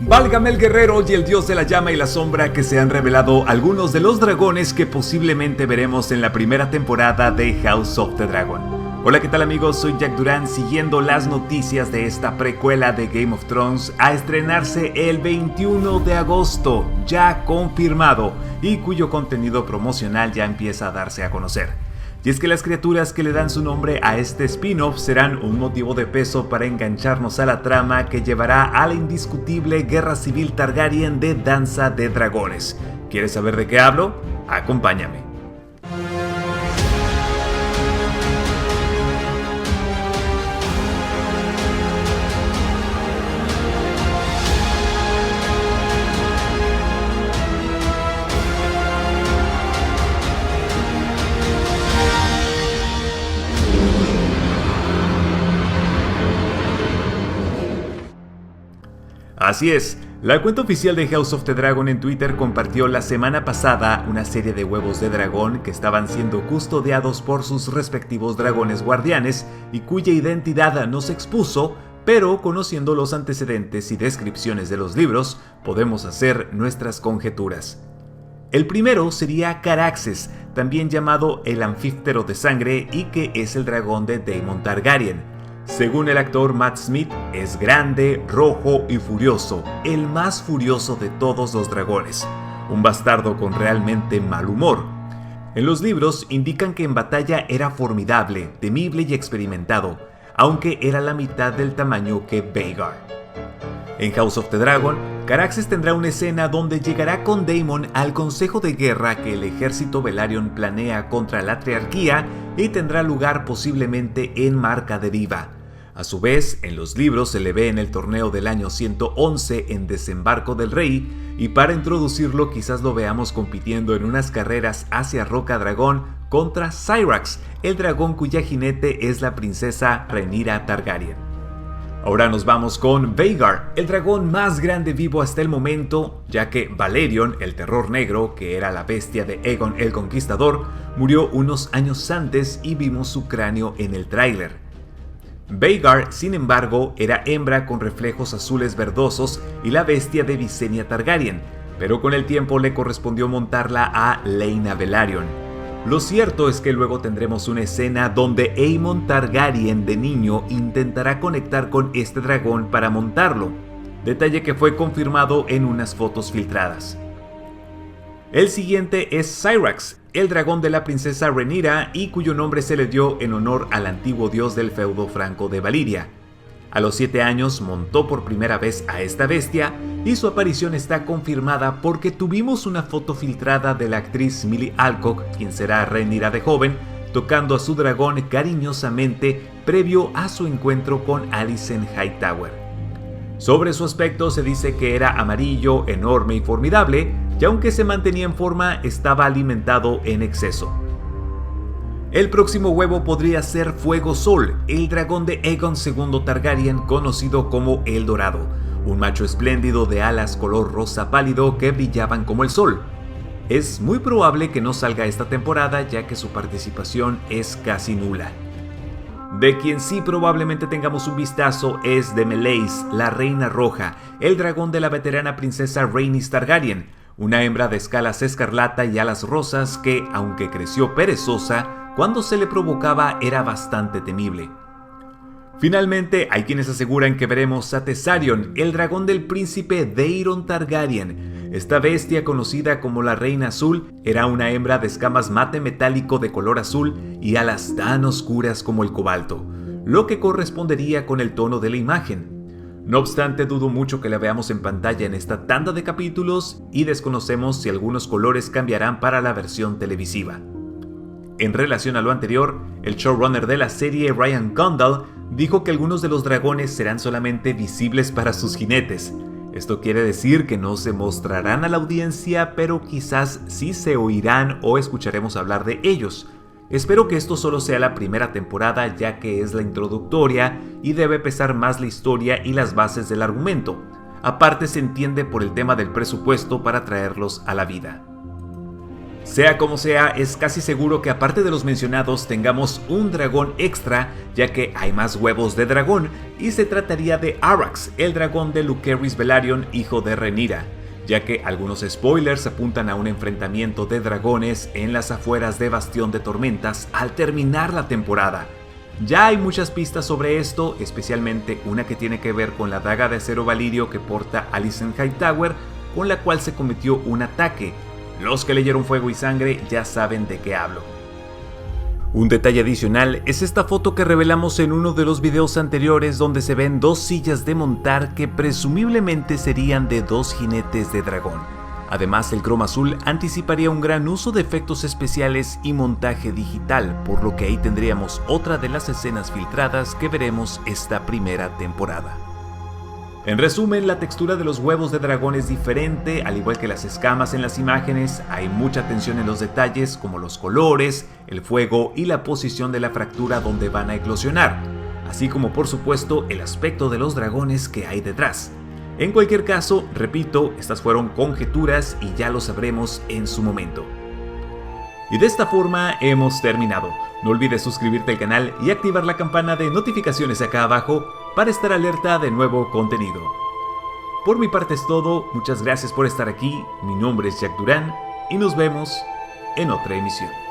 Válgame el guerrero y el dios de la llama y la sombra, que se han revelado algunos de los dragones que posiblemente veremos en la primera temporada de House of the Dragon. Hola, ¿qué tal amigos? Soy Jack Durán, siguiendo las noticias de esta precuela de Game of Thrones a estrenarse el 21 de agosto, ya confirmado, y cuyo contenido promocional ya empieza a darse a conocer. Y es que las criaturas que le dan su nombre a este spin-off serán un motivo de peso para engancharnos a la trama que llevará a la indiscutible guerra civil Targaryen de Danza de Dragones. ¿Quieres saber de qué hablo? Acompáñame. Así es, la cuenta oficial de House of the Dragon en Twitter compartió la semana pasada una serie de huevos de dragón que estaban siendo custodiados por sus respectivos dragones guardianes y cuya identidad no se expuso, pero conociendo los antecedentes y descripciones de los libros, podemos hacer nuestras conjeturas. El primero sería Caraxes, también llamado el Anfíptero de Sangre, y que es el dragón de Daemon Targaryen. Según el actor Matt Smith, es grande, rojo y furioso, el más furioso de todos los dragones, un bastardo con realmente mal humor. En los libros indican que en batalla era formidable, temible y experimentado, aunque era la mitad del tamaño que Vhagar. En House of the Dragon, Caraxes tendrá una escena donde llegará con Daemon al consejo de guerra que el ejército Velaryon planea contra la Triarquía y tendrá lugar posiblemente en Marca de Viva. A su vez, en los libros se le ve en el torneo del año 111 en Desembarco del Rey, y para introducirlo quizás lo veamos compitiendo en unas carreras hacia Roca Dragón contra Syrax, el dragón cuya jinete es la princesa Rhaenyra Targaryen. Ahora nos vamos con Vhagar, el dragón más grande vivo hasta el momento, ya que Balerion, el terror negro, que era la bestia de Aegon el Conquistador, murió unos años antes y vimos su cráneo en el tráiler. Vhagar, sin embargo, era hembra con reflejos azules verdosos y la bestia de Visenya Targaryen, pero con el tiempo le correspondió montarla a Laena Velaryon. Lo cierto es que luego tendremos una escena donde Aemon Targaryen de niño intentará conectar con este dragón para montarlo, detalle que fue confirmado en unas fotos filtradas. El siguiente es Syrax, el dragón de la princesa Rhaenyra y cuyo nombre se le dio en honor al antiguo dios del feudo franco de Valyria. A los 7 años montó por primera vez a esta bestia y su aparición está confirmada porque tuvimos una foto filtrada de la actriz Millie Alcock, quien será Rhaenyra de joven, tocando a su dragón cariñosamente previo a su encuentro con Alicent Hightower. Sobre su aspecto se dice que era amarillo, enorme y formidable, y aunque se mantenía en forma, estaba alimentado en exceso. El próximo huevo podría ser Fuego Sol, el dragón de Aegon II Targaryen, conocido como El Dorado, un macho espléndido de alas color rosa pálido que brillaban como el sol. Es muy probable que no salga esta temporada, ya que su participación es casi nula. De quien sí probablemente tengamos un vistazo es de Meleys, la Reina Roja, el dragón de la veterana princesa Rhaenys Targaryen, una hembra de escalas escarlata y alas rosas que, aunque creció perezosa, cuando se le provocaba era bastante temible. Finalmente, hay quienes aseguran que veremos a Tessarion, el dragón del príncipe Daeron Targaryen. Esta bestia, conocida como la Reina Azul, era una hembra de escamas mate metálico de color azul y alas tan oscuras como el cobalto, lo que correspondería con el tono de la imagen. No obstante, dudo mucho que la veamos en pantalla en esta tanda de capítulos y desconocemos si algunos colores cambiarán para la versión televisiva. En relación a lo anterior, el showrunner de la serie, Ryan Condal, dijo que algunos de los dragones serán solamente visibles para sus jinetes. Esto quiere decir que no se mostrarán a la audiencia, pero quizás sí se oirán o escucharemos hablar de ellos. Espero que esto solo sea la primera temporada, ya que es la introductoria y debe pesar más la historia y las bases del argumento. Aparte, se entiende por el tema del presupuesto para traerlos a la vida. Sea como sea, es casi seguro que aparte de los mencionados tengamos un dragón extra, ya que hay más huevos de dragón, y se trataría de Arrax, el dragón de Lucerys Velaryon, hijo de Rhaenyra, ya que algunos spoilers apuntan a un enfrentamiento de dragones en las afueras de Bastión de Tormentas al terminar la temporada. Ya hay muchas pistas sobre esto, especialmente una que tiene que ver con la daga de acero valirio que porta Alicent Hightower, con la cual se cometió un ataque. Los que leyeron Fuego y Sangre ya saben de qué hablo. Un detalle adicional es esta foto que revelamos en uno de los videos anteriores, donde se ven dos sillas de montar que presumiblemente serían de dos jinetes de dragón. Además, el croma azul anticiparía un gran uso de efectos especiales y montaje digital, por lo que ahí tendríamos otra de las escenas filtradas que veremos esta primera temporada. En resumen, la textura de los huevos de dragón es diferente, al igual que las escamas en las imágenes. Hay mucha atención en los detalles como los colores, el fuego y la posición de la fractura donde van a eclosionar, así como por supuesto el aspecto de los dragones que hay detrás. En cualquier caso, repito, estas fueron conjeturas y ya lo sabremos en su momento. Y de esta forma hemos terminado. No olvides suscribirte al canal y activar la campana de notificaciones acá abajo para estar alerta de nuevo contenido. Por mi parte es todo, muchas gracias por estar aquí, mi nombre es Jack Durán y nos vemos en otra emisión.